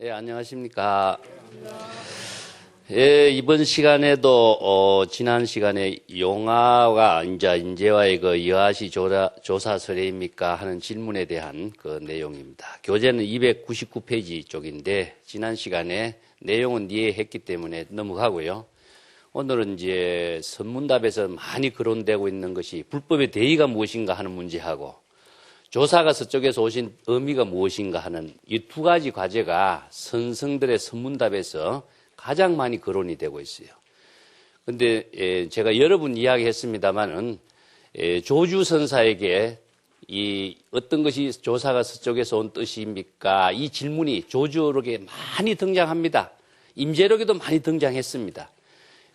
예, 안녕하십니까. 예, 이번 시간에도, 지난 시간에 용화와 인재와의 그 여하시 조사 사례입니까? 하는 질문에 대한 그 내용입니다. 교재는 299페이지 쪽인데, 지난 시간에 내용은 이해했기 때문에 넘어가고요. 오늘은 이제 선문답에서 많이 거론되고 있는 것이 불법의 대의가 무엇인가 하는 문제하고, 조사가 서쪽에서 오신 의미가 무엇인가 하는 이 두 가지 과제가 선생들의 선문답에서 가장 많이 거론이 되고 있어요. 근데 제가 여러 번 이야기했습니다마는 조주선사에게 이 어떤 것이 조사가 서쪽에서 온 뜻입니까? 이 질문이 조주록에 많이 등장합니다. 임재록에도 많이 등장했습니다.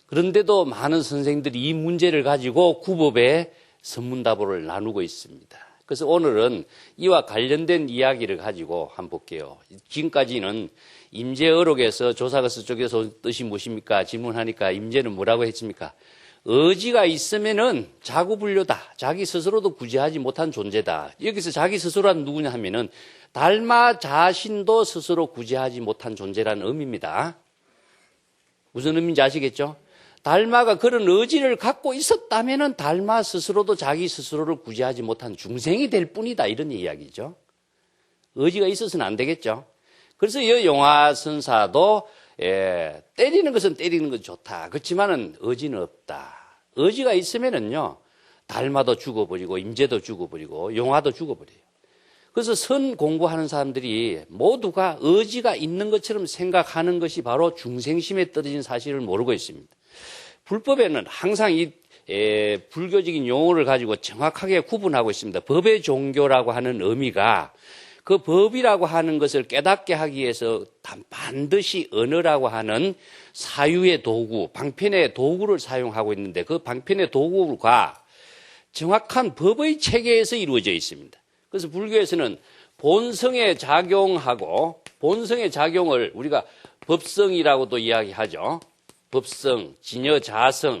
그런데도 많은 선생들이 이 문제를 가지고 구법의 선문답을 나누고 있습니다. 그래서 오늘은 이와 관련된 이야기를 가지고 한번 볼게요. 지금까지는 임재어록에서 조사가 서쪽에서 온 뜻이 무엇입니까? 질문하니까 임재는 뭐라고 했습니까? 의지가 있으면은 자구분료다. 자기 스스로도 구제하지 못한 존재다. 여기서 자기 스스로는 누구냐 하면은 달마 자신도 스스로 구제하지 못한 존재라는 의미입니다. 무슨 의미인지 아시겠죠? 달마가 그런 의지를 갖고 있었다면은 달마 스스로도 자기 스스로를 구제하지 못한 중생이 될 뿐이다. 이런 이야기죠. 의지가 있어서는 안 되겠죠. 그래서 이 용화선사도 때리는 것은 때리는 건 좋다. 그렇지만은 의지는 없다. 의지가 있으면은요, 달마도 죽어버리고 임재도 죽어버리고 용화도 죽어버려요. 그래서 선 공부하는 사람들이 모두가 의지가 있는 것처럼 생각하는 것이 바로 중생심에 떨어진 사실을 모르고 있습니다. 불법에는 항상 이 불교적인 용어를 가지고 정확하게 구분하고 있습니다. 법의 종교라고 하는 의미가 그 법이라고 하는 것을 깨닫게 하기 위해서 반드시 언어라고 하는 사유의 도구, 방편의 도구를 사용하고 있는데 그 방편의 도구가 정확한 법의 체계에서 이루어져 있습니다. 그래서 불교에서는 본성의 작용하고 본성의 작용을 우리가 법성이라고도 이야기하죠. 법성, 진여자성,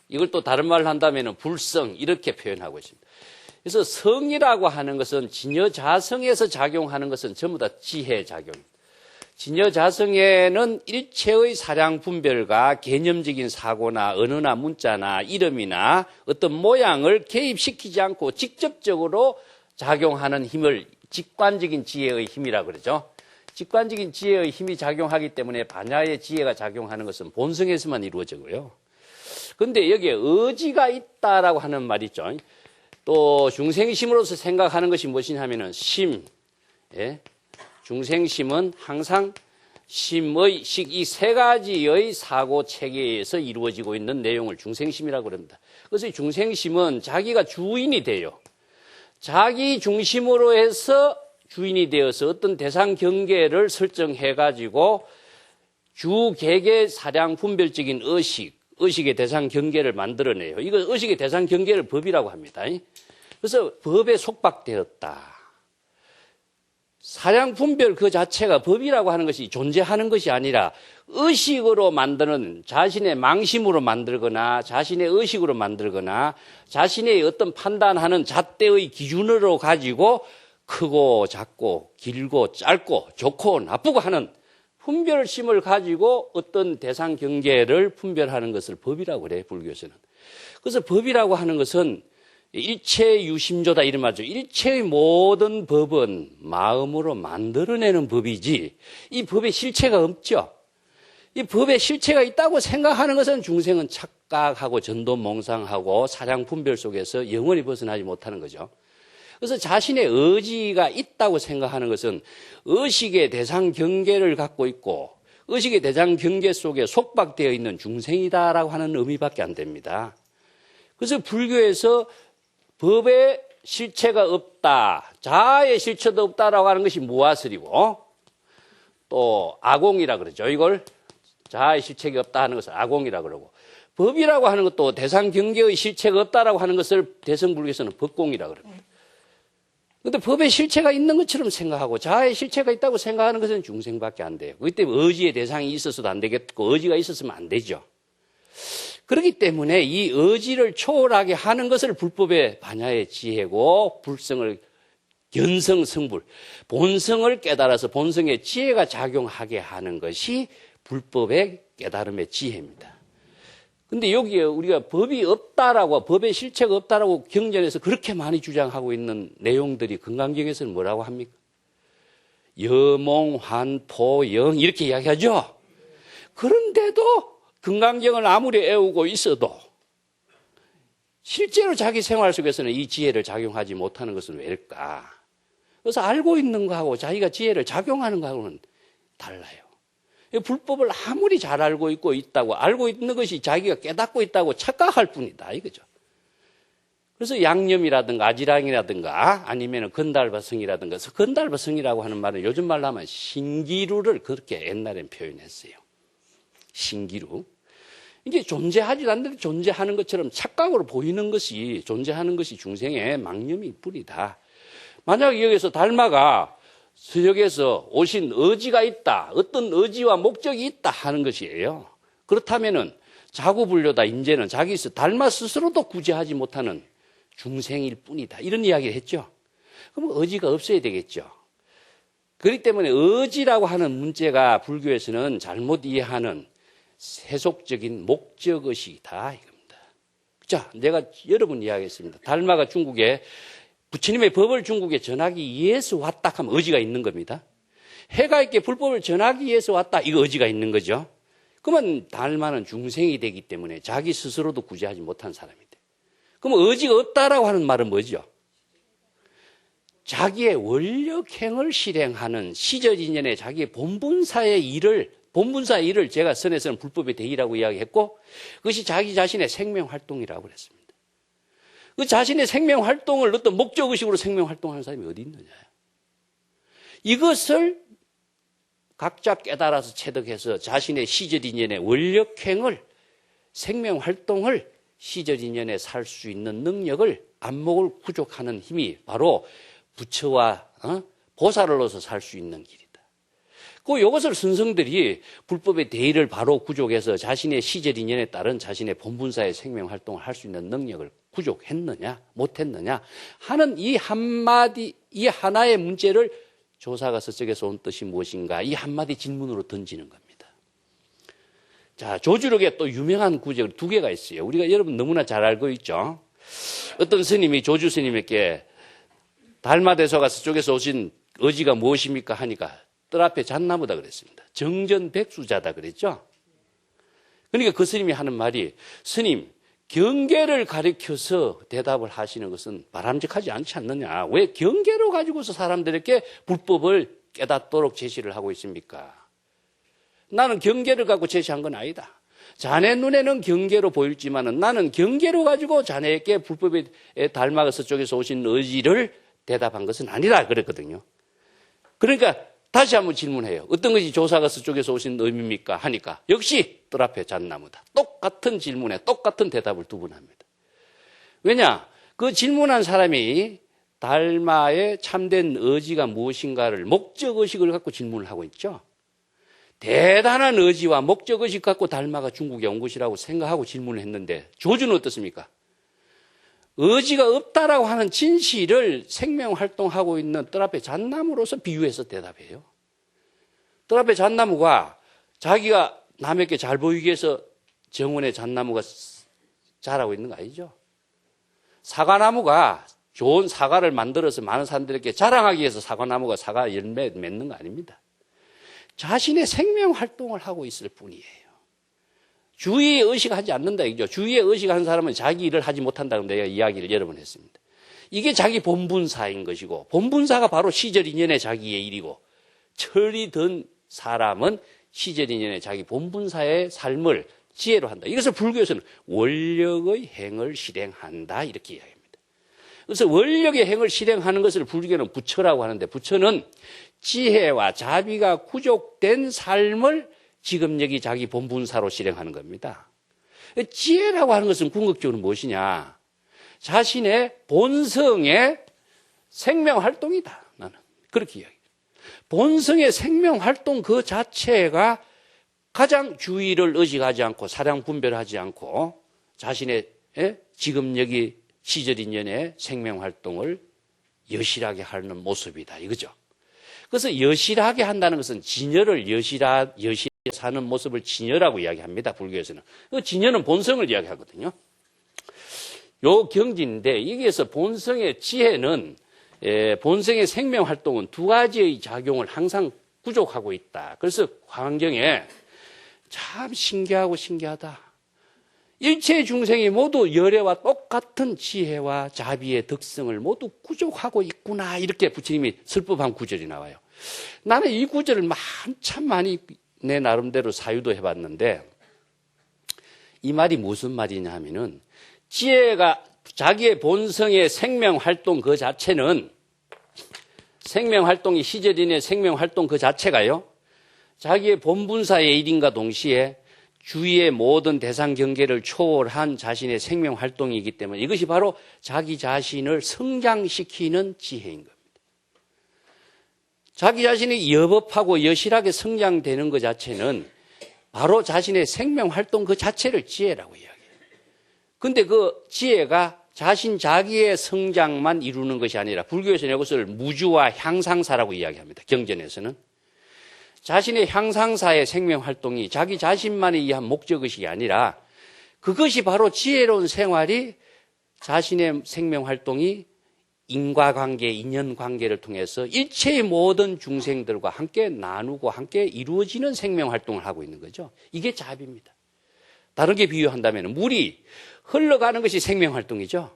이걸 또 다른 말로 한다면 불성 이렇게 표현하고 있습니다. 그래서 성이라고 하는 것은 진여자성에서 작용하는 것은 전부 다 지혜작용입니다. 진여자성에는 일체의 사량 분별과 개념적인 사고나 언어나 문자나 이름이나 어떤 모양을 개입시키지 않고 직접적으로 작용하는 힘을 직관적인 지혜의 힘이라고 그러죠. 직관적인 지혜의 힘이 작용하기 때문에 반야의 지혜가 작용하는 것은 본성에서만 이루어지고요. 그런데 여기에 의지가 있다라고 하는 말이 있죠. 또 중생심으로서 생각하는 것이 무엇이냐 하면은 심. 중생심은 항상 심의, 이 세 가지의 사고 체계에서 이루어지고 있는 내용을 중생심이라고 합니다. 그래서 중생심은 자기가 주인이 돼요. 자기 중심으로 해서 주인이 되어서 어떤 대상 경계를 설정해가지고 주객의 사량 분별적인 의식의 대상 경계를 만들어내요. 이거 의식의 대상 경계를 법이라고 합니다. 그래서 법에 속박되었다. 사량 분별 그 자체가 법이라고 하는 것이 존재하는 것이 아니라 의식으로 만드는 자신의 망심으로 만들거나 자신의 의식으로 만들거나 자신의 어떤 판단하는 잣대의 기준으로 가지고 크고 작고 길고 짧고 좋고 나쁘고 하는 분별심을 가지고 어떤 대상 경계를 분별하는 것을 법이라고 그래요, 불교에서는. 그래서 법이라고 하는 것은 일체 유심조다 이런 말이죠. 일체의 모든 법은 마음으로 만들어내는 법이지 이 법에 실체가 없죠. 이 법에 실체가 있다고 생각하는 것은 중생은 착각하고 전도몽상하고 사량 분별 속에서 영원히 벗어나지 못하는 거죠. 그래서 자신의 의지가 있다고 생각하는 것은 의식의 대상 경계를 갖고 있고 의식의 대상 경계 속에 속박되어 있는 중생이다라고 하는 의미밖에 안 됩니다. 그래서 불교에서 법의 실체가 없다, 자아의 실체도 없다라고 하는 것이 무아설이고 또 아공이라 그러죠. 이걸 자아의 실체가 없다 하는 것을 아공이라 그러고 법이라고 하는 것도 대상 경계의 실체가 없다라고 하는 것을 대성불교에서는 법공이라 그럽니다. 근데 법의 실체가 있는 것처럼 생각하고 자아의 실체가 있다고 생각하는 것은 중생밖에 안 돼요. 그렇기 때문에 의지의 대상이 있어서도 안 되겠고 의지가 있었으면 안 되죠. 그렇기 때문에 이 의지를 초월하게 하는 것을 불법의 반야의 지혜고 불성을 견성, 성불. 본성을 깨달아서 본성의 지혜가 작용하게 하는 것이 불법의 깨달음의 지혜입니다. 근데 여기에 우리가 법이 없다라고, 법의 실체가 없다라고 경전에서 그렇게 많이 주장하고 있는 내용들이 금강경에서는 뭐라고 합니까? 여몽, 환, 포, 영 이렇게 이야기하죠. 그런데도 금강경을 아무리 애우고 있어도 실제로 자기 생활 속에서는 이 지혜를 작용하지 못하는 것은 왜일까? 그래서 알고 있는 거하고 자기가 지혜를 작용하는 거하고는 달라요. 불법을 아무리 잘 알고 있다고 알고 있는 것이 자기가 깨닫고 있다고 착각할 뿐이다 이거죠. 그래서 양념이라든가 아지랑이라든가 아니면 건달바성이라든가 건달바성이라고 하는 말은 요즘 말로 하면 신기루를 그렇게 옛날엔 표현했어요. 신기루. 이게 존재하지 않는데 존재하는 것처럼 착각으로 보이는 것이 존재하는 것이 중생의 망념이 뿌리다. 만약 여기서 달마가 서역에서 오신 의지가 있다. 어떤 의지와 목적이 있다 하는 것이에요. 그렇다면은 자구불료다. 인제는 자기 달마 스스로도 구제하지 못하는 중생일 뿐이다. 이런 이야기를 했죠. 그럼 의지가 없어야 되겠죠. 그렇기 때문에 의지라고 하는 문제가 불교에서는 잘못 이해하는 세속적인 목적의식이다 이겁니다. 자, 내가 여러분 이야기했습니다. 달마가 중국에 부처님의 법을 중국에 전하기 위해서 왔다 하면 의지가 있는 겁니다. 해가 있게 불법을 전하기 위해서 왔다 이거 의지가 있는 거죠. 그러면 달마는 중생이 되기 때문에 자기 스스로도 구제하지 못한 사람인데 그러면 의지가 없다라고 하는 말은 뭐죠? 자기의 원력행을 실행하는 시절인연의 자기의 본분사의 일을 제가 선에서는 불법의 대의라고 이야기했고 그것이 자기 자신의 생명활동이라고 그랬습니다. 그 자신의 생명활동을 어떤 목적의식으로 생명활동하는 사람이 어디 있느냐. 이것을 각자 깨달아서 체득해서 자신의 시절인연의 원력행을 생명활동을 시절인연에 살 수 있는 능력을 안목을 구족하는 힘이 바로 부처와 보살로서 살 수 있는 길이다. 이것을 선성들이 불법의 대의를 바로 구족해서 자신의 시절인연에 따른 자신의 본분사의 생명활동을 할 수 있는 능력을 구족했느냐 못했느냐 하는 이 한마디 이 하나의 문제를 조사가 서쪽에서 온 뜻이 무엇인가 이 한마디 질문으로 던지는 겁니다. 자, 조주력에 또 유명한 구절 두 개가 있어요. 우리가 여러분 너무나 잘 알고 있죠. 어떤 스님이 조주 스님에게 달마대소가 서쪽에서 오신 의지가 무엇입니까 하니까 뜰 앞에 잣나무다 그랬습니다. 정전백수자다 그랬죠. 그러니까 그 스님이 하는 말이 스님 경계를 가리켜서 대답을 하시는 것은 바람직하지 않지 않느냐. 왜 경계로 가지고서 사람들에게 불법을 깨닫도록 제시를 하고 있습니까? 나는 경계를 갖고 제시한 건 아니다. 자네 눈에는 경계로 보일지만은 나는 경계로 가지고 자네에게 불법의 달마가 서쪽에서 오신 의지를 대답한 것은 아니다 그랬거든요. 그러니까 다시 한번 질문해요. 어떤 것이 조사가 서쪽에서 오신 의미입니까? 하니까 역시 뜰 앞에 잣나무다. 똑같은 질문에 똑같은 대답을 두 번 합니다. 왜냐? 그 질문한 사람이 달마의 참된 의지가 무엇인가를 목적의식을 갖고 질문을 하고 있죠. 대단한 의지와 목적의식 갖고 달마가 중국에 온 것이라고 생각하고 질문을 했는데 조주는 어떻습니까? 의지가 없다라고 하는 진실을 생명활동하고 있는 뜰 앞에 잣나무로서 비유해서 대답해요. 뜰 앞에 잣나무가 자기가 남에게 잘 보이기 위해서 정원에 잣나무가 자라고 있는 거 아니죠? 사과나무가 좋은 사과를 만들어서 많은 사람들에게 자랑하기 위해서 사과나무가 사과 열매 맺는 거 아닙니다. 자신의 생명활동을 하고 있을 뿐이에요. 주위에 의식하지 않는다 이거죠. 주위에 의식하는 사람은 자기 일을 하지 못한다고 내가 이야기를 여러 번 했습니다. 이게 자기 본분사인 것이고 본분사가 바로 시절인연의 자기의 일이고 철이 든 사람은 시절인연의 자기 본분사의 삶을 지혜로 한다. 이것을 불교에서는 원력의 행을 실행한다 이렇게 이야기합니다. 그래서 원력의 행을 실행하는 것을 불교는 부처라고 하는데 부처는 지혜와 자비가 구족된 삶을 지금 여기 자기 본분사로 실행하는 겁니다. 지혜라고 하는 것은 궁극적으로 무엇이냐? 자신의 본성의 생명활동이다. 나는 그렇게 이야기해요. 본성의 생명활동 그 자체가 가장 주의를 의식하지 않고 사량 분별하지 않고 자신의 지금 여기 시절인연의 생명활동을 여실하게 하는 모습이다 이거죠. 그래서 여실하게 한다는 것은 진여를 여실하게 사는 모습을 진여라고 이야기합니다. 불교에서는. 그 진여는 본성을 이야기하거든요. 요 경지인데 여기에서 본성의 지혜는 본성의 생명활동은 두 가지의 작용을 항상 구족하고 있다. 그래서 광경에 참 신기하다. 일체 중생이 모두 열애와 똑같은 지혜와 자비의 덕성을 모두 구족하고 있구나. 이렇게 부처님이 설법한 구절이 나와요. 나는 이 구절을 참 많이 내 나름대로 사유도 해봤는데 이 말이 무슨 말이냐 하면은 지혜가 자기의 본성의 생명활동 그 자체는 생명활동이 시절인의 생명활동 그 자체가요. 자기의 본분사의 일인과 동시에 주위의 모든 대상 경계를 초월한 자신의 생명활동이기 때문에 이것이 바로 자기 자신을 성장시키는 지혜인 겁니다. 자기 자신이 여법하고 여실하게 성장되는 것 자체는 바로 자신의 생명활동 그 자체를 지혜라고 이야기해요. 근데 그 지혜가 자기의 성장만 이루는 것이 아니라 불교에서는 이것을 무주와 향상사라고 이야기합니다. 경전에서는. 자신의 향상사의 생명활동이 자기 자신만에 의한 목적의식이 아니라 그것이 바로 지혜로운 생활이 자신의 생명활동이 인과관계, 인연관계를 통해서 일체의 모든 중생들과 함께 나누고 함께 이루어지는 생명활동을 하고 있는 거죠. 이게 자비입니다. 다르게 비유한다면 물이 흘러가는 것이 생명활동이죠.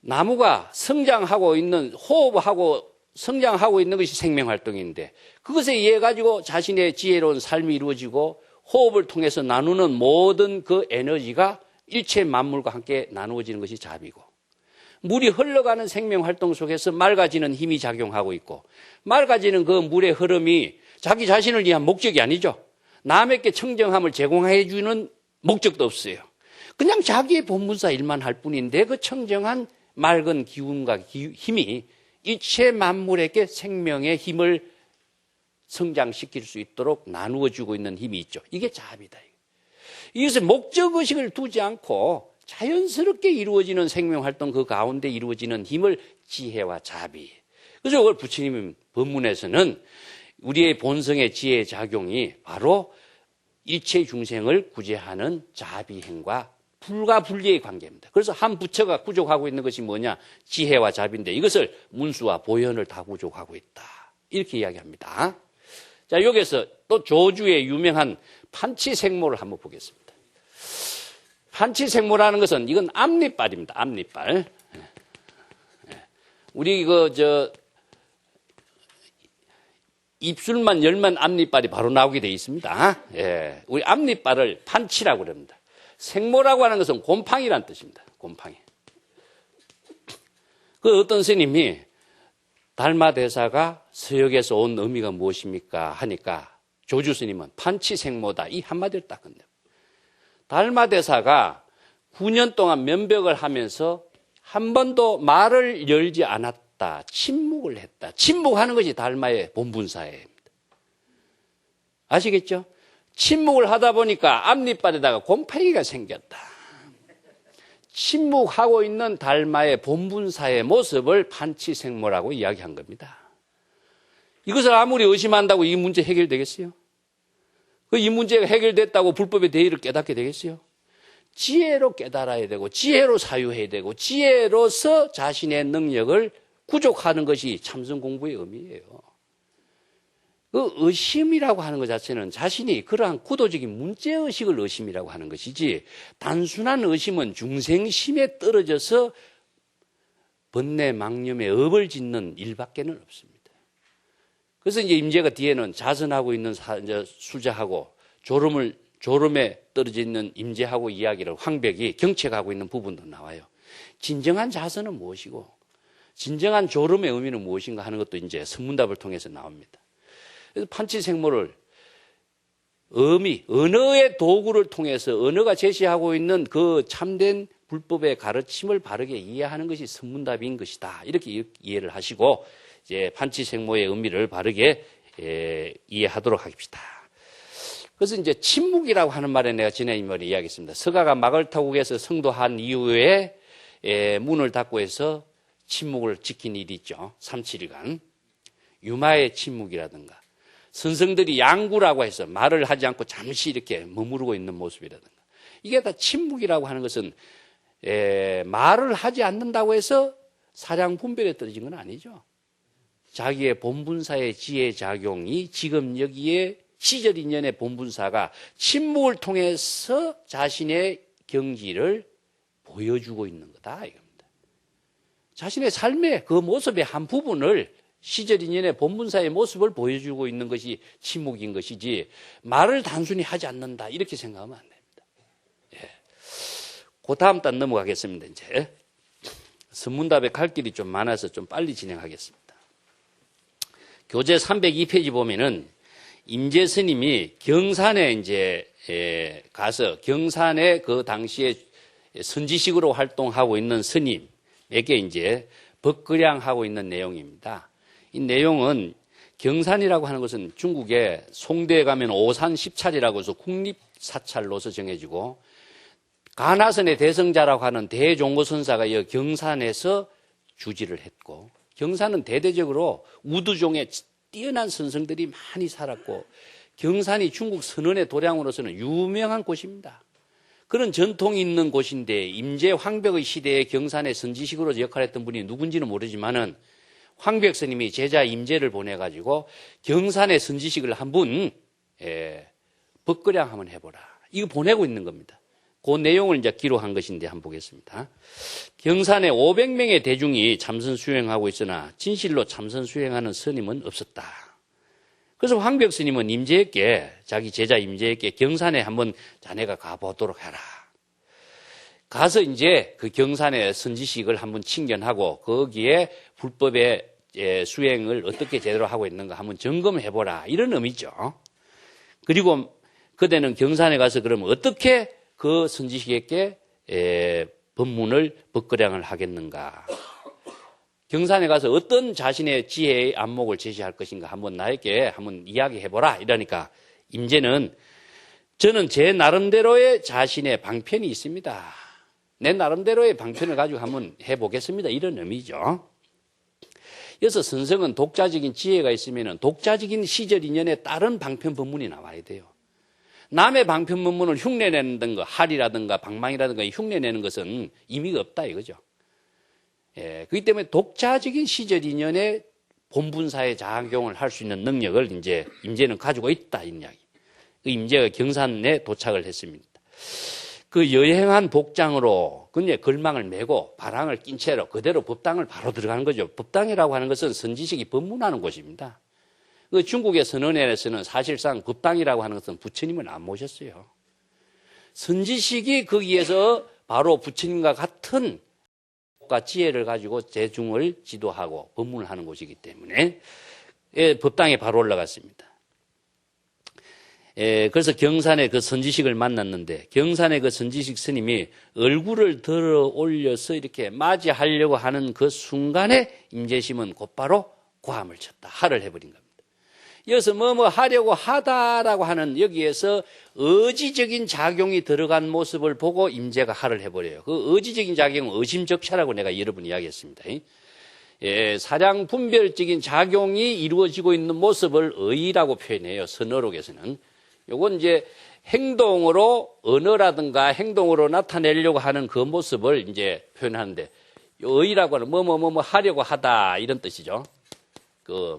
나무가 성장하고 있는, 호흡하고 성장하고 있는 것이 생명활동인데 그것에 의해 가지고 자신의 지혜로운 삶이 이루어지고 호흡을 통해서 나누는 모든 그 에너지가 일체 만물과 함께 나누어지는 것이 자비고 물이 흘러가는 생명활동 속에서 맑아지는 힘이 작용하고 있고 맑아지는 그 물의 흐름이 자기 자신을 위한 목적이 아니죠. 남에게 청정함을 제공해 주는 목적도 없어요. 그냥 자기의 본분사 일만 할 뿐인데 그 청정한 맑은 기운과 힘이 일체 만물에게 생명의 힘을 성장시킬 수 있도록 나누어주고 있는 힘이 있죠. 이게 자비다. 이것을 목적의식을 두지 않고 자연스럽게 이루어지는 생명활동 그 가운데 이루어지는 힘을 지혜와 자비. 그래서 그걸 부처님 법문에서는 우리의 본성의 지혜의 작용이 바로 일체 중생을 구제하는 자비행과 불가분리의 관계입니다. 그래서 한 부처가 구족하고 있는 것이 뭐냐? 지혜와 자비인데 이것을 문수와 보현을 다 구족하고 있다. 이렇게 이야기합니다. 자, 여기서 또 조주의 유명한 판치생모를 한번 보겠습니다. 판치생모라는 것은 이건 앞니빨입니다. 앞니빨. 우리 입술만 열면 앞니빨이 바로 나오게 되어 있습니다. 예. 우리 앞니빨을 판치라고 그럽니다. 생모라고 하는 것은 곰팡이란 뜻입니다. 곰팡이. 그 어떤 스님이 달마대사가 서역에서 온 의미가 무엇입니까? 하니까 조주 스님은 판치생모다. 이 한마디를 딱 건네요. 달마대사가 9년 동안 면벽을 하면서 한 번도 말을 열지 않았다. 침묵을 했다. 침묵하는 것이 달마의 본분사예요. 아시겠죠? 침묵을 하다 보니까 앞니빨에다가 곰팡이가 생겼다. 침묵하고 있는 달마의 본분사의 모습을 판치생모라고 이야기한 겁니다. 이것을 아무리 의심한다고 이 문제 해결되겠어요? 이 문제가 해결됐다고 불법의 대의를 깨닫게 되겠어요? 지혜로 깨달아야 되고 지혜로 사유해야 되고 지혜로서 자신의 능력을 구족하는 것이 참선 공부의 의미예요. 그 의심이라고 하는 것 자체는 자신이 그러한 구도적인 문제의식을 의심이라고 하는 것이지 단순한 의심은 중생심에 떨어져서 번뇌 망념에 업을 짓는 일밖에는 없습니다. 그래서 이제 임재가 뒤에는 자선하고 있는 수자하고 졸음에 떨어져 있는 임재하고 이야기를 황벽이 경책하고 있는 부분도 나와요. 진정한 자선은 무엇이고 진정한 졸음의 의미는 무엇인가 하는 것도 이제 선문답을 통해서 나옵니다. 그래서 판치생모를 언어의 도구를 통해서 언어가 제시하고 있는 그 참된 불법의 가르침을 바르게 이해하는 것이 선문답인 것이다. 이렇게 이해를 하시고 이제 판치생모의 의미를 바르게 이해하도록 합시다. 그래서 이제 침묵이라고 하는 말에 내가 지난 인물을 이야기했습니다. 서가가 마을타국에서 성도한 이후에 문을 닫고 해서 침묵을 지킨 일이 있죠. 3~7일간. 유마의 침묵이라든가 선성들이 양구라고 해서 말을 하지 않고 잠시 이렇게 머무르고 있는 모습이라든가 이게 다 침묵이라고 하는 것은 말을 하지 않는다고 해서 사량 분별에 떨어진 건 아니죠. 자기의 본분사의 지혜 작용이 지금 여기에 시절 인연의 본분사가 침묵을 통해서 자신의 경지를 보여주고 있는 거다 이겁니다. 자신의 삶의 그 모습의 한 부분을 시절 인연의 본분사의 모습을 보여주고 있는 것이 침묵인 것이지 말을 단순히 하지 않는다 이렇게 생각하면 안 됩니다. 예. 그 다음 단 넘어가겠습니다. 이제 선문답에 갈 길이 좀 많아서 좀 빨리 진행하겠습니다. 교재 302페이지 보면은 임재 스님이 경산에 이제 가서 경산에 그 당시에 선지식으로 활동하고 있는 스님에게 이제 법거량하고 있는 내용입니다. 이 내용은 경산이라고 하는 것은 중국에 송대에 가면 오산 10차리라고 해서 국립사찰로서 정해지고 가나선의 대성자라고 하는 대종고선사가 이 경산에서 주지를 했고 경산은 대대적으로 우두종의 뛰어난 선성들이 많이 살았고 경산이 중국 선원의 도량으로서는 유명한 곳입니다. 그런 전통이 있는 곳인데 임재 황벽의 시대에 경산의 선지식으로 역할했던 분이 누군지는 모르지만은 황벽 스님이 제자 임재를 보내가지고 경산의 선지식을 한 분 법거량 한번 해보라. 이거 보내고 있는 겁니다. 그 내용을 이제 기록한 것인데 한번 보겠습니다. 경산에 500명의 대중이 참선 수행하고 있으나 진실로 참선 수행하는 스님은 없었다. 그래서 황벽 스님은 임재에게 자기 제자 임재에게 경산에 한번 자네가 가보도록 해라. 가서 이제 그 경산의 선지식을 한번 친견하고 거기에 불법의 수행을 어떻게 제대로 하고 있는가 한번 점검해 보라. 이런 의미죠. 그리고 그대는 경산에 가서 그러면 어떻게 그 선지식에게 법문을 법거량을 하겠는가. 경산에 가서 어떤 자신의 지혜의 안목을 제시할 것인가 한번 나에게 한번 이야기해 보라. 이러니까 임재는 저는 제 나름대로의 자신의 방편이 있습니다. 내 나름대로의 방편을 가지고 한번 해보겠습니다. 이런 의미죠. 그래서 선성은 독자적인 지혜가 있으면 독자적인 시절 인연에 따른 방편 법문이 나와야 돼요. 남의 방편 법문을 흉내내는 할이라든가 방망이라든가 흉내내는 것은 의미가 없다 이거죠. 그렇기 때문에 독자적인 시절 인연에 본분사의 작용을 할 수 있는 능력을 이제 임재는 가지고 있다 이 이야기. 그 임재가 경산에 도착을 했습니다. 그 여행한 복장으로 그냥 걸망을 메고 바랑을 낀 채로 그대로 법당을 바로 들어가는 거죠. 법당이라고 하는 것은 선지식이 법문하는 곳입니다. 그 중국의 선언에서는 사실상 법당이라고 하는 것은 부처님을 안 모셨어요. 선지식이 거기에서 바로 부처님과 같은 지혜를 가지고 대중을 지도하고 법문을 하는 곳이기 때문에 법당에 바로 올라갔습니다. 그래서 경산의 그 선지식을 만났는데 경산의 그 선지식 스님이 얼굴을 들어 올려서 이렇게 맞이하려고 하는 그 순간에 임재심은 곧바로 고함을 쳤다. 할을 해버린 겁니다. 여기서 뭐 하려고 하다라고 하는 여기에서 의지적인 작용이 들어간 모습을 보고 임재가 할을 해버려요. 그 의지적인 작용은 의심적샤라고 내가 여러 번 이야기했습니다. 사량 분별적인 작용이 이루어지고 있는 모습을 의라고 표현해요. 선어록에서는. 요건 이제 행동으로 언어라든가 행동으로 나타내려고 하는 그 모습을 이제 표현하는데 의라고 하는 뭐 하려고 하다 이런 뜻이죠. 그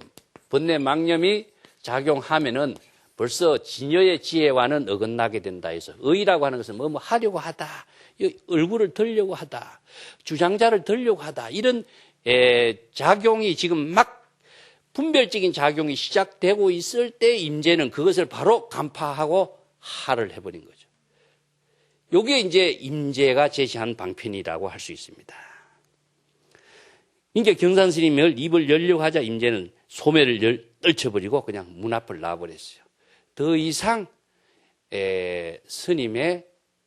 번뇌 망념이 작용하면은 벌써 진여의 지혜와는 어긋나게 된다 해서 의라고 하는 것은 뭐 하려고 하다, 얼굴을 들려고 하다, 주장자를 들려고 하다 이런 작용이 지금 막 분별적인 작용이 시작되고 있을 때 임재는 그것을 바로 간파하고 할을 해버린 거죠. 이게 이제 임재가 제시한 방편이라고 할 수 있습니다. 이제 경산 스님을 입을 열려고 하자 임재는 소매를 떨쳐버리고 그냥 문 앞을 나와버렸어요. 더 이상 스님의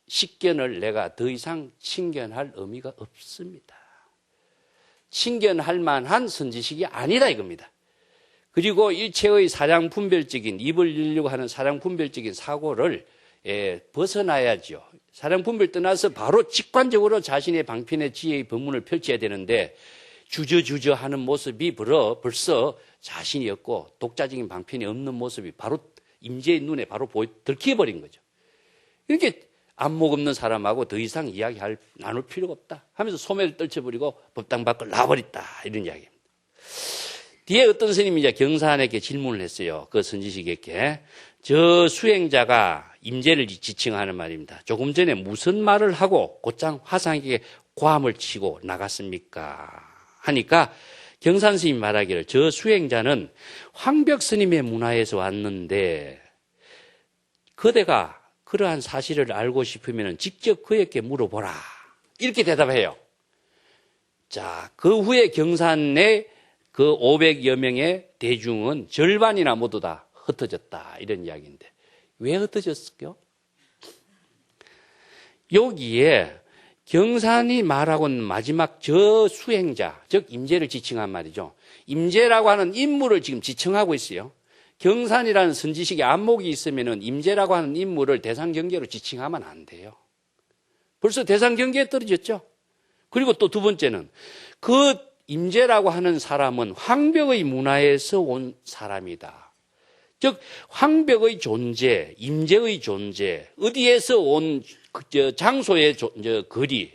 식견을 내가 더 이상 친견할 의미가 없습니다. 친견할 만한 선지식이 아니다 이겁니다. 그리고 일체의 사량분별적인 입을 열려고 하는 사량분별적인 사고를 벗어나야죠. 사량분별 떠나서 바로 직관적으로 자신의 방편의 지혜의 법문을 펼쳐야 되는데 주저주저 하는 모습이 벌써 자신이 없고 독자적인 방편이 없는 모습이 바로 임재의 눈에 바로 들켜버린 거죠. 이렇게 안목 없는 사람하고 더 이상 나눌 필요가 없다 하면서 소매를 떨쳐버리고 법당 밖을 나와버렸다. 이런 이야기입니다. 뒤에 어떤 스님이 이제 경산에게 질문을 했어요. 그 선지식에게. 저 수행자가 임재를 지칭하는 말입니다. 조금 전에 무슨 말을 하고 곧장 화상에게 고함을 치고 나갔습니까? 하니까 경산 스님이 말하기를 저 수행자는 황벽 스님의 문화에서 왔는데 그대가 그러한 사실을 알고 싶으면 직접 그에게 물어보라. 이렇게 대답해요. 자, 그 후에 경산의 그 500여 명의 대중은 절반이나 모두 다 흩어졌다. 이런 이야기인데 왜 흩어졌을까요? 여기에 경산이 말하고 있는 마지막 저 수행자, 즉 임재를 지칭한 말이죠. 임재라고 하는 인물을 지금 지칭하고 있어요. 경산이라는 선지식의 안목이 있으면은 임재라고 하는 인물을 대상 경계로 지칭하면 안 돼요. 벌써 대상 경계에 떨어졌죠. 그리고 또 두 번째는 그 임재라고 하는 사람은 황벽의 문화에서 온 사람이다. 즉 황벽의 존재, 임재의 존재, 어디에서 온 장소의 거리,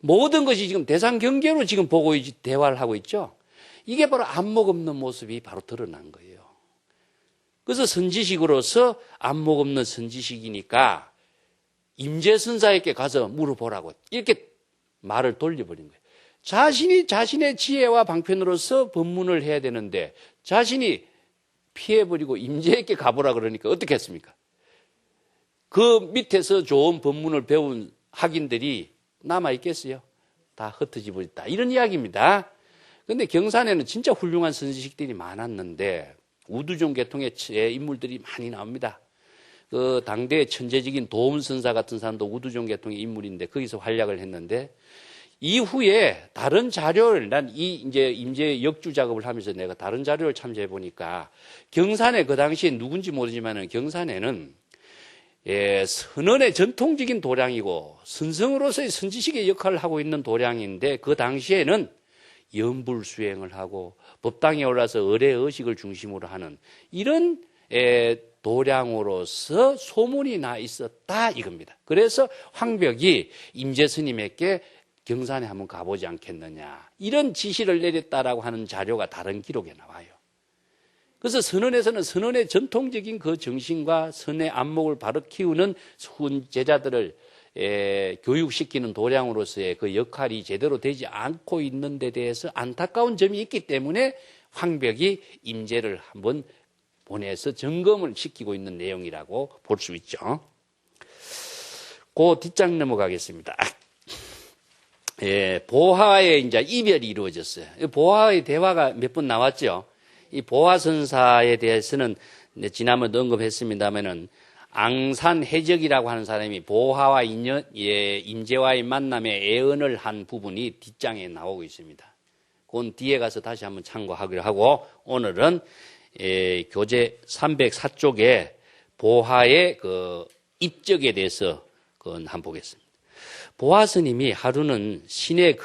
모든 것이 지금 대상 경계로 지금 보고 대화를 하고 있죠. 이게 바로 안목 없는 모습이 바로 드러난 거예요. 그래서 선지식으로서 안목 없는 선지식이니까 임재선사에게 가서 물어보라고 이렇게 말을 돌려버린 거예요. 자신이 자신의 지혜와 방편으로서 법문을 해야 되는데 자신이 피해버리고 임재에게 가보라 그러니까 어떻게 했습니까? 그 밑에서 좋은 법문을 배운 학인들이 남아있겠어요? 다 흩어져 버렸다. 이런 이야기입니다. 그런데 경산에는 진짜 훌륭한 선지식들이 많았는데 우두종 계통의 인물들이 많이 나옵니다. 그 당대의 천재적인 도움선사 같은 사람도 우두종 계통의 인물인데 거기서 활약을 했는데 이후에 다른 자료를 난 이제 임재 역주 작업을 하면서 내가 다른 자료를 참조해 보니까 경산에 그 당시에 누군지 모르지만은 경산에는 선언의 전통적인 도량이고 선성으로서의 선지식의 역할을 하고 있는 도량인데 그 당시에는 염불수행을 하고 법당에 올라서 의례의식을 중심으로 하는 이런 도량으로서 소문이 나 있었다 이겁니다. 그래서 황벽이 임재스님에게 경산에 한번 가보지 않겠느냐 이런 지시를 내렸다라고 하는 자료가 다른 기록에 나와요. 그래서 선언에서는 선언의 전통적인 그 정신과 선의 안목을 바로 키우는 후운 제자들을 교육시키는 도량으로서의 그 역할이 제대로 되지 않고 있는 데 대해서 안타까운 점이 있기 때문에 황벽이 임재를 한번 보내서 점검을 시키고 있는 내용이라고 볼 수 있죠. 그 뒷장 넘어가겠습니다. 보화의 이제 이별이 이루어졌어요. 보화의 대화가 몇 번 나왔죠. 이 보화선사에 대해서는 지난번에 언급했습니다만은 앙산해적이라고 하는 사람이 보화와 임재와의 만남에 애언을 한 부분이 뒷장에 나오고 있습니다. 그건 뒤에 가서 다시 한번 참고하기로 하고 오늘은 교재 304쪽에 보화의 그 입적에 대해서 그건 한번 보겠습니다. 보화 스님이 하루는 시내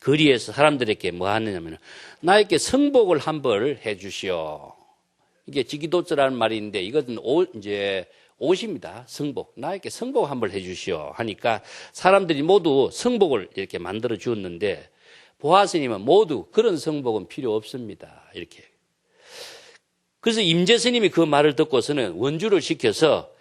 거리에서 사람들에게 뭐 하느냐면 나에게 성복을 한 벌 해주시오. 이게 지기도자라는 말인데 이것은 옷입니다. 성복. 나에게 성복 한 벌 해주시오. 하니까 사람들이 모두 성복을 이렇게 만들어 주었는데 보화 스님은 모두 그런 성복은 필요 없습니다. 이렇게. 그래서 임재 스님이 그 말을 듣고서는 원주를 시켜서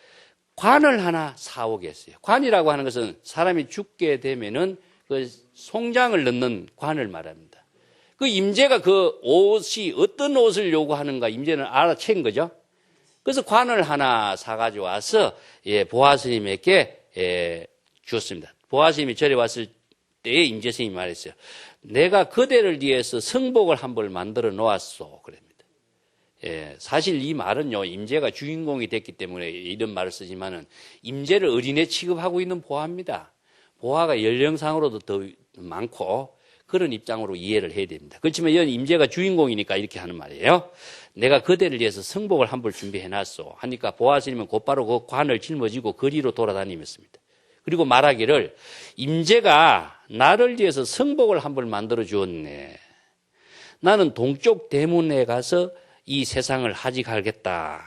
관을 하나 사오게 했어요. 관이라고 하는 것은 사람이 죽게 되면은 그 송장을 넣는 관을 말합니다. 그 임재가 그 옷이 어떤 옷을 요구하는가 임재는 알아챈 거죠. 그래서 관을 하나 사가지고 와서 보화 스님에게 주었습니다. 보화 스님이 절에 왔을 때에 임재 스님이 말했어요. 내가 그대를 위해서 성복을 한 벌 만들어 놓았소. 그럽니다. 사실 이 말은요, 임재가 주인공이 됐기 때문에 이런 말을 쓰지만은 임재를 어린애 취급하고 있는 보화입니다. 보화가 연령상으로도 더 많고 그런 입장으로 이해를 해야 됩니다. 그렇지만 이건 임재가 주인공이니까 이렇게 하는 말이에요. 내가 그대를 위해서 성복을 한 벌 준비해놨소. 하니까 보화 스님은 곧바로 그 관을 짊어지고 거리로 돌아다니면습니다. 그리고 말하기를 임재가 나를 위해서 성복을 한 벌 만들어 주었네. 나는 동쪽 대문에 가서 이 세상을 하직하겠다.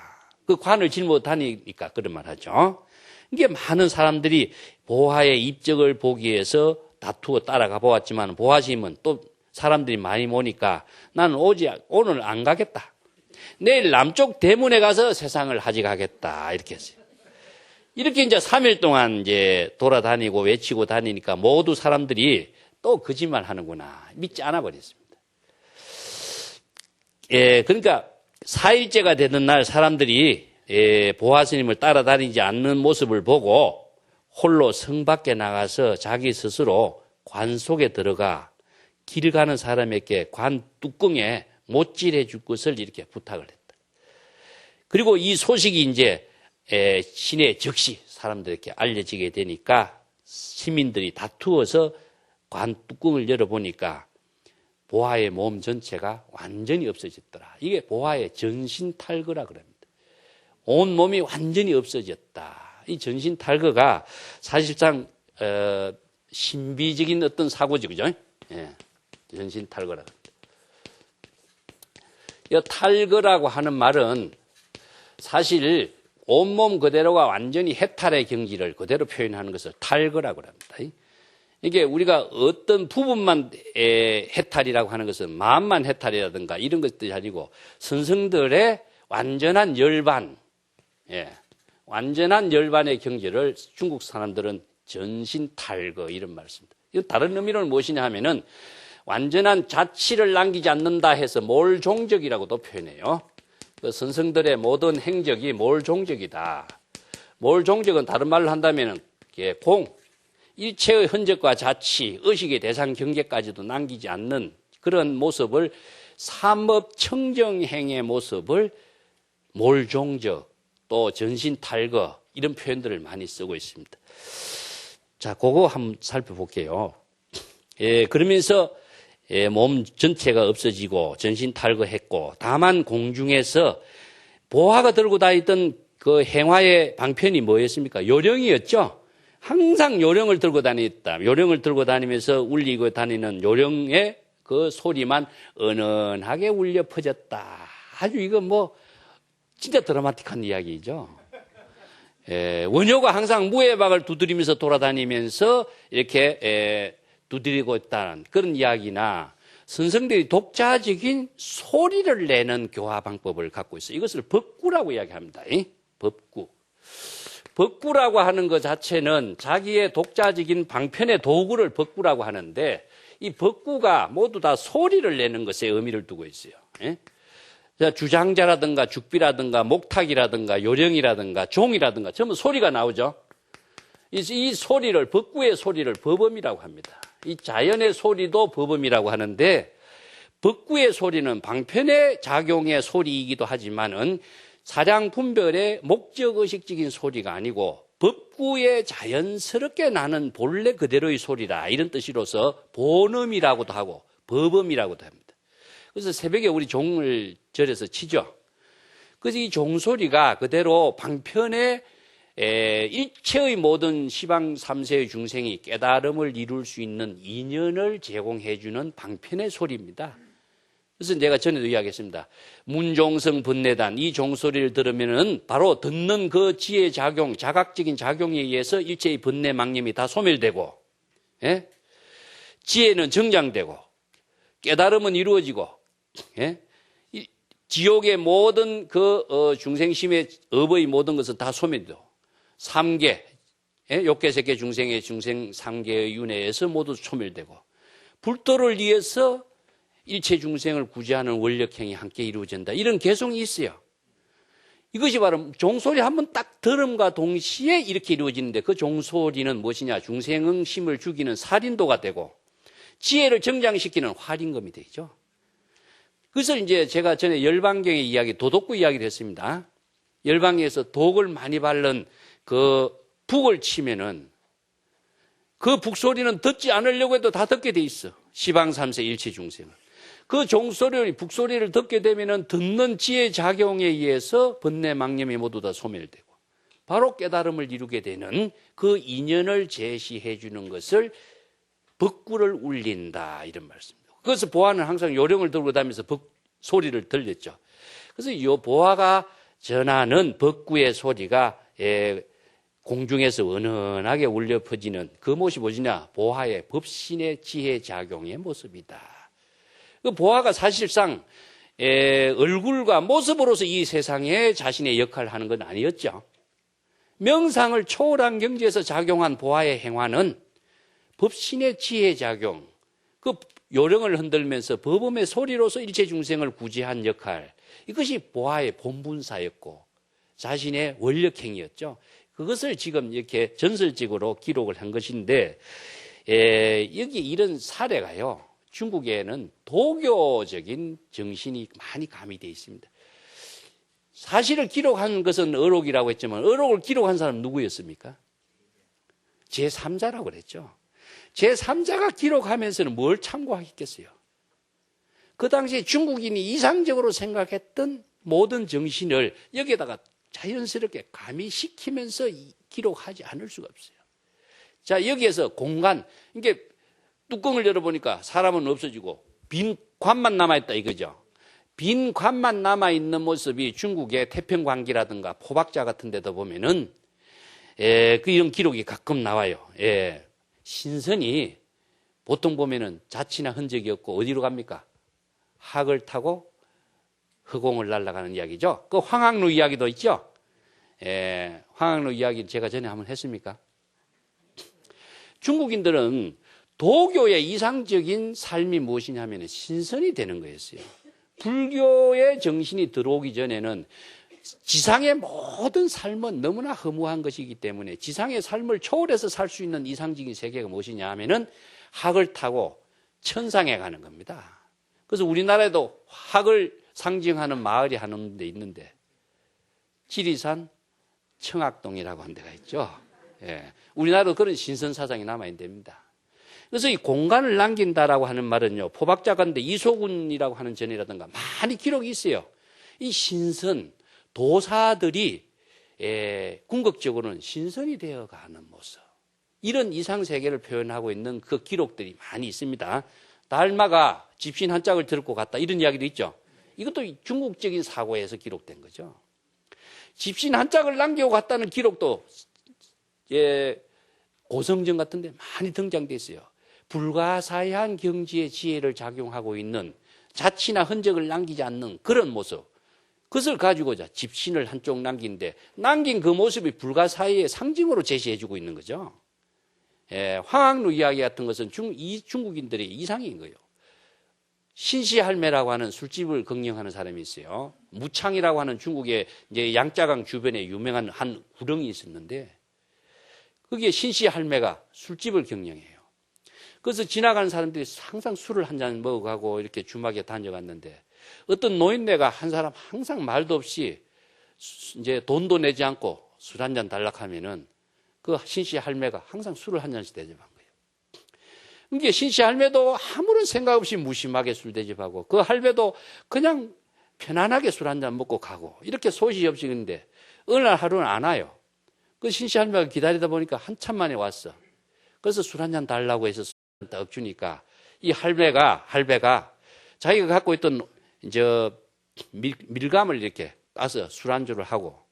그 관을 짊어 다니니까 그런 말 하죠. 이게 많은 사람들이 보화의 입적을 보기 위해서 다투어 따라가 보았지만 보화심은 또 사람들이 많이 모니까 나는 오늘 안 가겠다. 내일 남쪽 대문에 가서 세상을 하직하겠다. 이렇게 했어요. 이렇게 이제 3일 동안 이제 돌아다니고 외치고 다니니까 모두 사람들이 또 거짓말 하는구나. 믿지 않아 버렸습니다. 예, 그러니까 4일째가 되는 날 사람들이 보화 스님을 따라다니지 않는 모습을 보고 홀로 성 밖에 나가서 자기 스스로 관 속에 들어가 길 가는 사람에게 관 뚜껑에 못질해 줄 것을 이렇게 부탁을 했다. 그리고 이 소식이 이제 시내 즉시 사람들에게 알려지게 되니까 시민들이 다투어서 관 뚜껑을 열어보니까 보화의 몸 전체가 완전히 없어졌더라. 이게 보화의 전신탈거라 그럽니다. 온 몸이 완전히 없어졌다. 이 전신탈거가 사실상 신비적인 어떤 사고죠, 그죠? 예, 전신탈거라. 이 탈거라고 하는 말은 사실 온몸 그대로가 완전히 해탈의 경지를 그대로 표현하는 것을 탈거라고 합니다. 이게 우리가 어떤 부분만 해탈이라고 하는 것은 마음만 해탈이라든가 이런 것들이 아니고 선성들의 완전한 열반, 완전한 열반의 경지를 중국 사람들은 전신탈거 이런 말을 씁니다. 다른 의미로는 무엇이냐 하면은 완전한 자치를 남기지 않는다 해서 몰종적이라고도 표현해요. 그 선성들의 모든 행적이 몰종적이다. 몰종적은 다른 말로 한다면은 일체의 흔적과 자치, 의식의 대상 경계까지도 남기지 않는 그런 모습을 삼업청정행의 모습을 몰종적 또 전신탈거 이런 표현들을 많이 쓰고 있습니다. 자, 그거 한번 살펴볼게요. 그러면서 몸 전체가 없어지고 전신탈거했고 다만 공중에서 보화가 들고 다니던 그 행화의 방편이 뭐였습니까? 요령이었죠. 항상 요령을 들고 다녔다. 요령을 들고 다니면서 울리고 다니는 요령의 그 소리만 은은하게 울려 퍼졌다. 아주 이거 뭐 진짜 드라마틱한 이야기죠. 원효가 항상 무예박을 두드리면서 돌아다니면서 이렇게 두드리고 있다는 그런 이야기나 선생들이 독자적인 소리를 내는 교화 방법을 갖고 있어요. 이것을 법구라고 이야기합니다. 법구. 법구라고 하는 것 자체는 자기의 독자적인 방편의 도구를 법구라고 하는데 이 법구가 모두 다 소리를 내는 것에 의미를 두고 있어요. 주장자라든가 죽비라든가 목탁이라든가 요령이라든가 종이라든가 전부 소리가 나오죠. 이 소리를 법구의 소리를 법음이라고 합니다. 이 자연의 소리도 법음이라고 하는데 법구의 소리는 방편의 작용의 소리이기도 하지만은 사량 분별의 목적의식적인 소리가 아니고 법구에 자연스럽게 나는 본래 그대로의 소리다. 이런 뜻으로서 본음이라고도 하고 법음이라고도 합니다. 그래서 새벽에 우리 종을 절에서 치죠. 그래서 이 종소리가 그대로 방편의 일체의 모든 시방 3세의 중생이 깨달음을 이룰 수 있는 인연을 제공해주는 방편의 소리입니다. 그래서 내가 전에도 이야기했습니다. 문종성 번뇌단 이 종소리를 들으면은 바로 듣는 그 지혜 작용, 자각적인 작용에 의해서 일체의 번뇌 망념이 다 소멸되고, 지혜는 정장되고, 깨달음은 이루어지고, 지옥의 모든 중생심의 업의 모든 것은 다 소멸되고, 3계, 욕계, 색계, 중생의 중생 3계의 윤회에서 모두 소멸되고, 불도를 위해서 일체 중생을 구제하는 원력행이 함께 이루어진다. 이런 개성이 있어요. 이것이 바로 종소리 한번 딱 들음과 동시에 이렇게 이루어지는데 그 종소리는 무엇이냐? 중생의 심을 죽이는 살인도가 되고 지혜를 정장시키는 활임금이 되죠. 그래서 이제 제가 전에 열반경의 이야기, 도덕구 이야기를 했습니다. 열반경에서 독을 많이 바른 그 북을 치면은 그 북소리는 듣지 않으려고 해도 다 듣게 돼 있어. 시방 3세 일체 중생은. 그 종소리, 북소리를 듣게 되면은 듣는 지혜 작용에 의해서 번뇌 망념이 모두 다 소멸되고 바로 깨달음을 이루게 되는 그 인연을 제시해 주는 것을 벅구를 울린다 이런 말씀입니다. 그래서 보아는 항상 요령을 들고 다니면서 소리를 들렸죠. 그래서 이 보아가 전하는 벅구의 소리가 공중에서 은은하게 울려 퍼지는 그 모습이 뭐냐? 보아의 법신의 지혜 작용의 모습이다. 그 보아가 사실상 얼굴과 모습으로서 이 세상에 자신의 역할을 하는 건 아니었죠. 명상을 초월한 경지에서 작용한 보아의 행화는 법신의 지혜 작용, 그 요령을 흔들면서 법음의 소리로서 일체 중생을 구제한 역할, 이것이 보아의 본분사였고 자신의 원력행위였죠. 그것을 지금 이렇게 전설적으로 기록을 한 것인데, 여기 이런 사례가요, 중국에는 도교적인 정신이 많이 가미되어 있습니다. 사실을 기록한 것은 어록이라고 했지만 어록을 기록한 사람은 누구였습니까? 제3자라고 그랬죠. 제3자가 기록하면서는 뭘 참고하겠겠어요? 그 당시에 중국인이 이상적으로 생각했던 모든 정신을 여기에다가 자연스럽게 가미시키면서 기록하지 않을 수가 없어요. 자, 여기에서 공간, 이게 뚜껑을 열어보니까 사람은 없어지고 빈 관만 남아있다 이거죠. 빈 관만 남아있는 모습이 중국의 태평광기라든가 포박자 같은 데도 보면은 이런 기록이 가끔 나와요. 신선이 보통 보면은 자취나 흔적이 없고 어디로 갑니까? 학을 타고 허공을 날아가는 이야기죠. 그 황학루 이야기도 있죠. 황학루 이야기 제가 전에 한번 했습니까? 중국인들은 도교의 이상적인 삶이 무엇이냐면 신선이 되는 거였어요. 불교의 정신이 들어오기 전에는 지상의 모든 삶은 너무나 허무한 것이기 때문에 지상의 삶을 초월해서 살 수 있는 이상적인 세계가 무엇이냐 하면은 학을 타고 천상에 가는 겁니다. 그래서 우리나라에도 학을 상징하는 마을이 한 군데 있는데 지리산 청학동이라고 하는 데가 있죠. 우리나라도 그런 신선사상이 남아있는 데입니다. 그래서 이 공간을 남긴다라고 하는 말은요, 포박자가인데 이소군이라고 하는 전이라든가 많이 기록이 있어요. 이 신선, 도사들이 궁극적으로는 신선이 되어가는 모습, 이런 이상세계를 표현하고 있는 그 기록들이 많이 있습니다. 달마가 집신 한 짝을 들고 갔다 이런 이야기도 있죠. 이것도 중국적인 사고에서 기록된 거죠. 집신 한 짝을 남기고 갔다는 기록도 고성정 같은 데 많이 등장돼 있어요. 불가사의한 경지의 지혜를 작용하고 있는 자취나 흔적을 남기지 않는 그런 모습, 그것을 가지고자 집신을 한쪽 남긴데 남긴 그 모습이 불가사의의 상징으로 제시해주고 있는 거죠. 황학루 이야기 같은 것은 중국인들의 이상인 거예요. 신시할매라고 하는 술집을 경영하는 사람이 있어요. 무창이라고 하는 중국의 이제 양자강 주변에 유명한 한 구렁이 있었는데 거기에 신시할매가 술집을 경영해요. 그래서 지나가는 사람들이 항상 술을 한 잔 먹어가고 이렇게 주막에 다녀갔는데 어떤 노인네가 한 사람 항상 말도 없이 이제 돈도 내지 않고 술 한 잔 달라고 하면은 그 신시할매가 항상 술을 한 잔씩 대접한 거예요. 그러니까 신시할매도 아무런 생각 없이 무심하게 술 대접하고 그 할매도 그냥 편안하게 술 한 잔 먹고 가고 이렇게 소시 없이 있는데 어느 날 하루는 안 와요. 그 신시할매가 기다리다 보니까 한참 만에 왔어. 그래서 술 한 잔 달라고 해서 술 딱 주니까 이 할배가 자기가 갖고 있던 밀감을 이렇게 따서 술 안주를 하고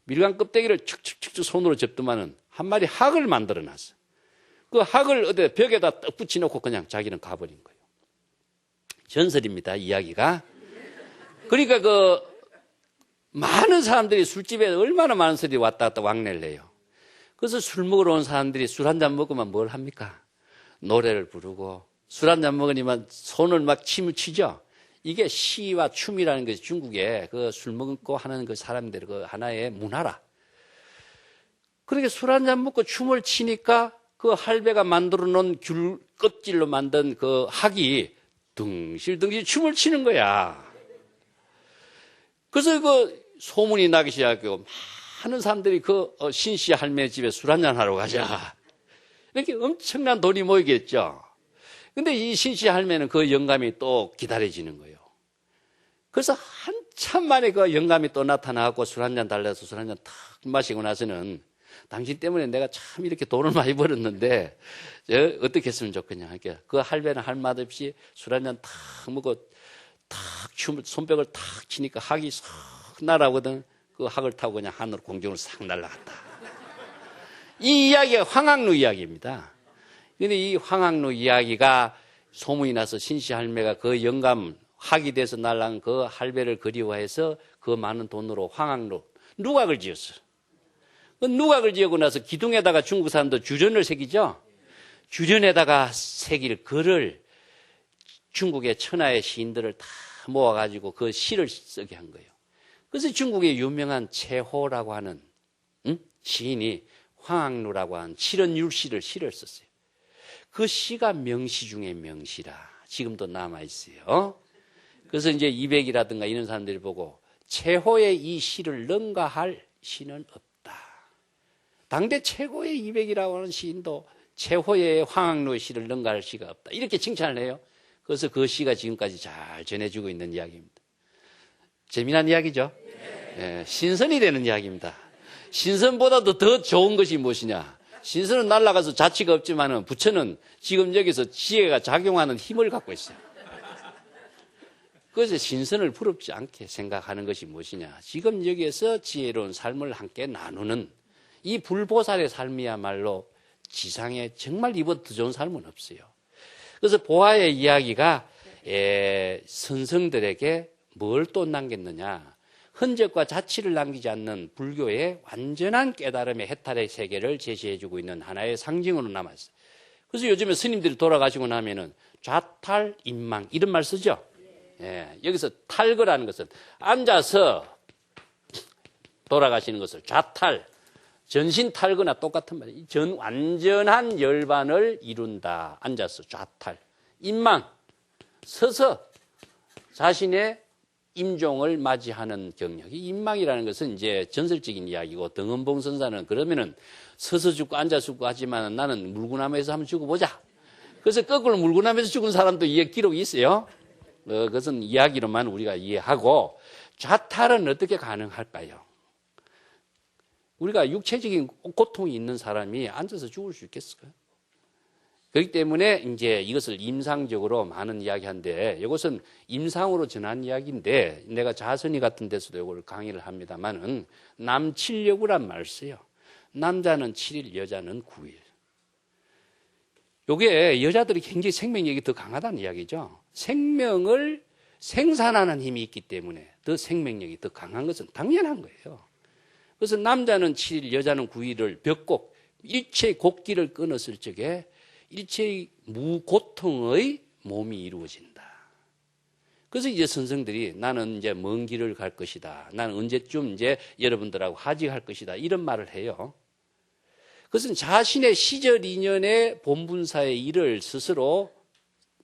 밀감 껍데기를 척척척 손으로 접더만은 한 마리 학을 만들어 놨어. 그 학을 어디 벽에다 딱 붙여놓고 그냥 자기는 가버린 거예요. 전설입니다, 이야기가. 그러니까 그 많은 사람들이 술집에 얼마나 많은 사람들이 왔다 갔다 왕래를 해요. 그래서 술 먹으러 온 사람들이 술 한 잔 먹으면 뭘 합니까? 노래를 부르고 술 한 잔 먹으니만 손을 막 침을 치죠. 이게 시와 춤이라는 것이 중국의 그 술 먹고 하는 그 사람들의 그 하나의 문화라. 그렇게 술 한 잔 먹고 춤을 치니까 그 할배가 만들어 놓은 귤 껍질로 만든 그 학이 덩실덩실 춤을 치는 거야. 그래서 그 소문이 나기 시작하고 많은 사람들이 그 신씨 할매 집에 술 한잔 하러 가자. 이렇게 엄청난 돈이 모이겠죠. 근데 이 신씨 할매는 그 영감이 또 기다려지는 거예요. 그래서 천만에 그 영감이 또 나타나고 술 한 잔 달래서 술 한 잔 탁 마시고 나서는 당신 때문에 내가 참 이렇게 돈을 많이 벌었는데 어떻게 했으면 좋겠냐. 그러니까 그 할배는 할 맛 없이 술 한 잔 탁 먹고 탁 손뼉을 탁 치니까 학이 싹 날아오거든. 그 학을 타고 그냥 하늘 공중을 싹 날아갔다. 이 이야기가 황학로 이야기입니다. 근데 이 황학로 이야기가 소문이 나서 신씨 할매가 그 영감 학이 돼서 날아간 그 할배를 그리워해서 그 많은 돈으로 황학로 누각을 지었어. 그 누각을 지고 나서 기둥에다가 중국 사람도 주련을 새기죠. 주련에다가 새길 글을 중국의 천하의 시인들을 다 모아가지고 그 시를 쓰게 한 거예요. 그래서 중국의 유명한 채호라고 하는 시인이 황학로라고 하는 칠언율시를 시를 썼어요. 그 시가 명시 중에 명시라 지금도 남아있어요. 그래서 이제 이백이라든가 이런 사람들이 보고 채호의 이 시를 능가할 시는 없다. 당대 최고의 이백이라고 하는 시인도 채호의 황학로의 시를 능가할 시가 없다. 이렇게 칭찬을 해요. 그래서 그 시가 지금까지 잘 전해주고 있는 이야기입니다. 재미난 이야기죠? 예, 신선이 되는 이야기입니다. 신선보다도 더 좋은 것이 무엇이냐? 신선은 날아가서 자취가 없지만은 부처는 지금 여기서 지혜가 작용하는 힘을 갖고 있어요. 그래서 신선을 부럽지 않게 생각하는 것이 무엇이냐? 지금 여기에서 지혜로운 삶을 함께 나누는 이 불보살의 삶이야말로 지상에 정말 이보다 더 좋은 삶은 없어요. 그래서 보아의 이야기가 선성들에게 뭘 또 남겼느냐? 흔적과 자취를 남기지 않는 불교의 완전한 깨달음의 해탈의 세계를 제시해주고 있는 하나의 상징으로 남았어요. 그래서 요즘에 스님들이 돌아가시고 나면은 좌탈, 임망 이런 말 쓰죠. 예, 여기서 탈거라는 것은 앉아서 돌아가시는 것을 좌탈, 전신 탈거나 똑같은 말이에요. 완전한 열반을 이룬다. 앉아서 좌탈. 임망, 서서 자신의 임종을 맞이하는 경력이 임망이라는 것은 이제 전설적인 이야기고 등언봉 선사는 그러면은 서서 죽고 앉아 죽고 하지만 나는 물구나무에서 한번 죽어보자. 그래서 거꾸로 물구나무에서 죽은 사람도 이해 기록이 있어요. 그것은 이야기로만 우리가 이해하고 좌탈은 어떻게 가능할까요? 우리가 육체적인 고통이 있는 사람이 앉아서 죽을 수 있겠을까요? 그렇기 때문에 이제 이것을 임상적으로 많은 이야기한데 이것은 임상으로 전한 이야기인데 내가 자선이 같은 데서도 이걸 강의를 합니다만은 남칠여구란 말을 써요. 남자는 7일, 여자는 9일. 이게 여자들이 굉장히 생명력이 더 강하다는 이야기죠. 생명을 생산하는 힘이 있기 때문에 더 생명력이 더 강한 것은 당연한 거예요. 그래서 남자는 7일, 여자는 9일을 벽곡, 일체의 곡기를 끊었을 적에 일체의 무고통의 몸이 이루어진다. 그래서 이제 선생들이 나는 이제 먼 길을 갈 것이다. 나는 언제쯤 이제 여러분들하고 하직할 것이다. 이런 말을 해요. 그것은 자신의 시절 인연의 본분사의 일을 스스로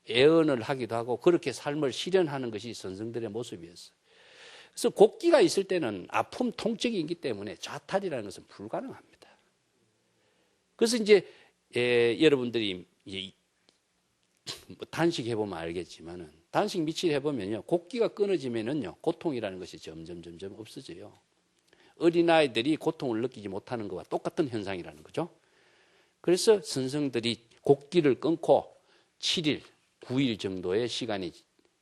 애언을 하기도 하고 그렇게 삶을 실현하는 것이 선생들의 모습이었어요. 그래서 곡기가 있을 때는 아픔, 통증이 있기 때문에 좌탈이라는 것은 불가능합니다. 그래서 이제 여러분들이 이제 단식 해보면 알겠지만은 단식 며칠 해보면요 곡기가 끊어지면은요 고통이라는 것이 점점 없어져요. 어린아이들이 고통을 느끼지 못하는 것과 똑같은 현상이라는 거죠. 그래서 선생들이 곡기를 끊고 7일, 9일 정도의 시간이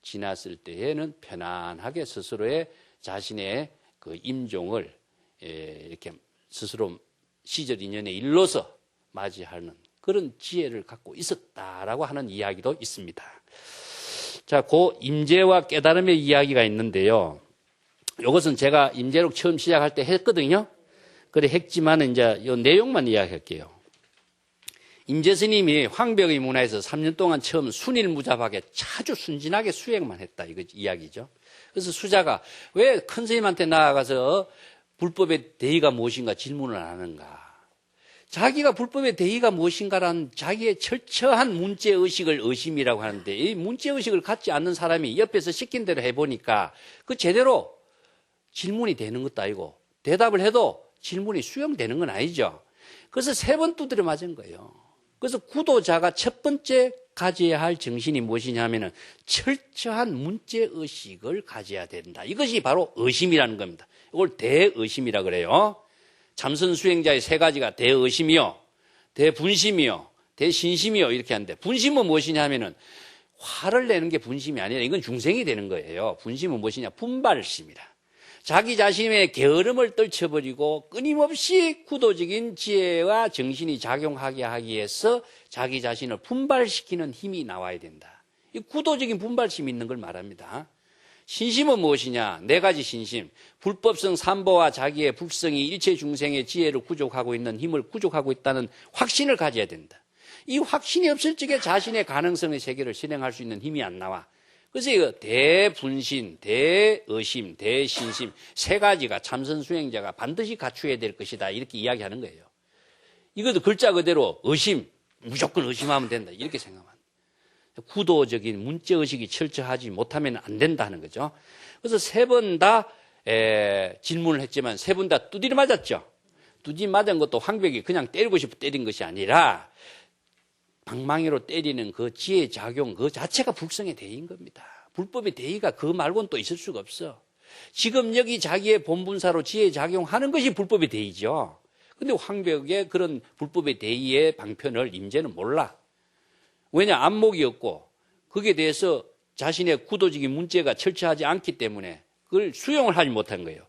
지났을 때에는 편안하게 스스로의 자신의 그 임종을 이렇게 스스로 시절 인연에 일러서 맞이하는 그런 지혜를 갖고 있었다라고 하는 이야기도 있습니다. 자, 그 임재와 깨달음의 이야기가 있는데요. 이것은 제가 임재록 처음 시작할 때 했거든요. 그래 했지만 이제 이 내용만 이야기할게요. 임재 스님이 황벽의 문화에서 3년 동안 처음 순일무잡하게 아주 순진하게 수행만 했다. 이거 이야기죠. 그래서 수자가 왜 큰 스님한테 나아가서 불법의 대의가 무엇인가 질문을 안 하는가. 자기가 불법의 대의가 무엇인가라는 자기의 철저한 문제의식을 의심이라고 하는데 이 문제의식을 갖지 않는 사람이 옆에서 시킨 대로 해보니까 그 제대로 질문이 되는 것도 아니고 대답을 해도 질문이 수용되는 건 아니죠. 그래서 3번 두드려 맞은 거예요. 그래서 구도자가 첫 번째 가져야 할 정신이 무엇이냐 하면은 철저한 문제의식을 가져야 된다. 이것이 바로 의심이라는 겁니다. 이걸 대의심이라 그래요. 참선 수행자의 세 가지가 대의심이요, 대분심이요, 대신심이요 이렇게 하는데, 분심은 무엇이냐 하면은 화를 내는 게 분심이 아니라 이건 중생이 되는 거예요. 분심은 무엇이냐? 분발심이라. 자기 자신의 게으름을 떨쳐버리고 끊임없이 구도적인 지혜와 정신이 작용하게 하기 위해서 자기 자신을 분발시키는 힘이 나와야 된다. 이 구도적인 분발심이 있는 걸 말합니다. 신심은 무엇이냐? 네 가지 신심. 불법성 삼보와 자기의 불성이 일체 중생의 지혜를 구족하고 있는 힘을 구족하고 있다는 확신을 가져야 된다. 이 확신이 없을 적에 자신의 가능성의 세계를 실행할 수 있는 힘이 안 나와. 그래서 이거 대분신, 대의심, 대신심 세 가지가 참선 수행자가 반드시 갖추어야 될 것이다. 이렇게 이야기하는 거예요. 이것도 글자 그대로 의심, 무조건 의심하면 된다. 이렇게 생각합니다. 구도적인 문제의식이 철저하지 못하면 안 된다는 거죠. 그래서 세 번 다 질문을 했지만 세 번 다 두드려 맞았죠. 두드려 맞은 것도 황벽이 그냥 때리고 싶어 때린 것이 아니라 방망이로 때리는 그 지혜 작용 그 자체가 불성의 대의인 겁니다. 불법의 대의가 그 말고는 또 있을 수가 없어. 지금 여기 자기의 본분사로 지혜 작용하는 것이 불법의 대의죠. 근데 황벽의 그런 불법의 대의의 방편을 임재는 몰라. 왜냐? 안목이 없고 거기에 대해서 자신의 구도적인 문제가 철저하지 않기 때문에 그걸 수용을 하지 못한 거예요.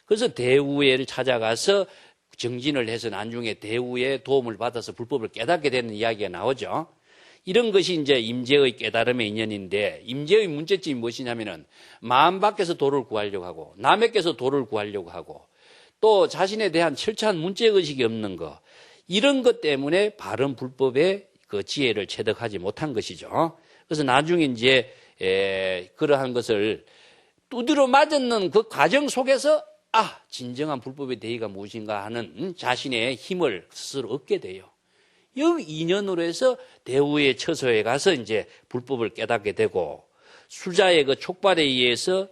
그래서 대우회를 찾아가서 정진을 해서 나중에 대우의 도움을 받아서 불법을 깨닫게 되는 이야기가 나오죠. 이런 것이 이제 임재의 깨달음의 인연인데, 임재의 문제점이 무엇이냐면은 마음 밖에서 도를 구하려고 하고 남에게서 도를 구하려고 하고 또 자신에 대한 철저한 문제의식이 없는 거, 이런 것 때문에 바른 불법의 그 지혜를 체득하지 못한 것이죠. 그래서 나중에 이제 그러한 것을 두드려 맞는 그 과정 속에서 진정한 불법의 대의가 무엇인가 하는 자신의 힘을 스스로 얻게 돼요. 이 인연으로 해서 대우의 처소에 가서 이제 불법을 깨닫게 되고, 수자의 그 촉발에 의해서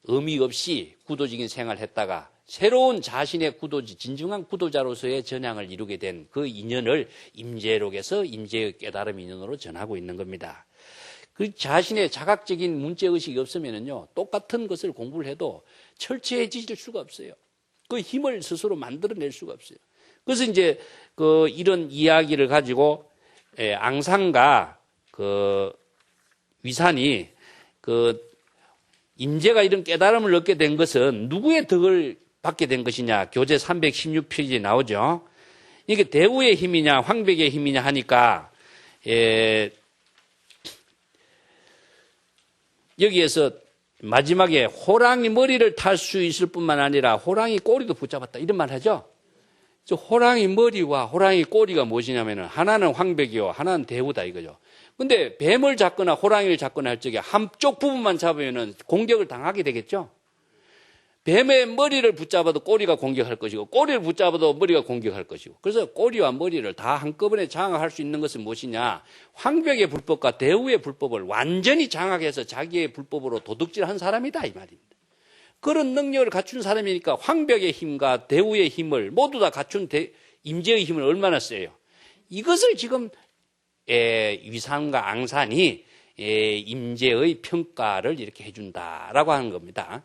의미 없이 구도적인 생활을 했다가 새로운 자신의 진정한 구도자로서의 전향을 이루게 된 그 인연을 임재록에서 임재의 깨달음 인연으로 전하고 있는 겁니다. 그 자신의 자각적인 문제의식이 없으면은요, 똑같은 것을 공부를 해도 철저해질 수가 없어요. 그 힘을 스스로 만들어낼 수가 없어요. 그래서 이제 이런 이야기를 가지고 앙상과 위산이 임재가 이런 깨달음을 얻게 된 것은 누구의 덕을 받게 된 것이냐? 교재 316페이지에 나오죠. 이게 대우의 힘이냐, 황벽의 힘이냐 하니까 여기에서 마지막에 호랑이 머리를 탈 수 있을 뿐만 아니라 호랑이 꼬리도 붙잡았다 이런 말 하죠. 호랑이 머리와 호랑이 꼬리가 무엇이냐면은 하나는 황벽이요, 하나는 대우다 이거죠. 근데 뱀을 잡거나 호랑이를 잡거나 할 적에 한쪽 부분만 잡으면은 공격을 당하게 되겠죠. 뱀의 머리를 붙잡아도 꼬리가 공격할 것이고 꼬리를 붙잡아도 머리가 공격할 것이고, 그래서 꼬리와 머리를 다 한꺼번에 장악할 수 있는 것은 무엇이냐? 황벽의 불법과 대우의 불법을 완전히 장악해서 자기의 불법으로 도둑질한 사람이다 이 말입니다. 그런 능력을 갖춘 사람이니까 황벽의 힘과 대우의 힘을 모두 다 갖춘 임재의 힘을 얼마나 세요. 이것을 지금 위산과 앙산이 임재의 평가를 이렇게 해준다라고 하는 겁니다.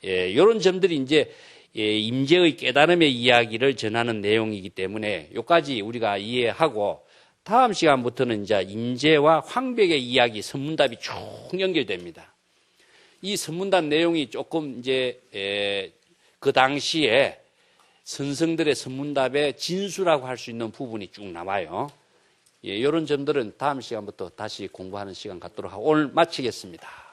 이런 점들이 이제 임재의 깨달음의 이야기를 전하는 내용이기 때문에 여기까지 우리가 이해하고, 다음 시간부터는 이제 임재와 황벽의 이야기 선문답이 쭉 연결됩니다. 이 선문답 내용이 조금 이제 그 당시에 선성들의 선문답의 진수라고 할 수 있는 부분이 쭉 남아요. 이런 점들은 다음 시간부터 다시 공부하는 시간 갖도록 하고 오늘 마치겠습니다.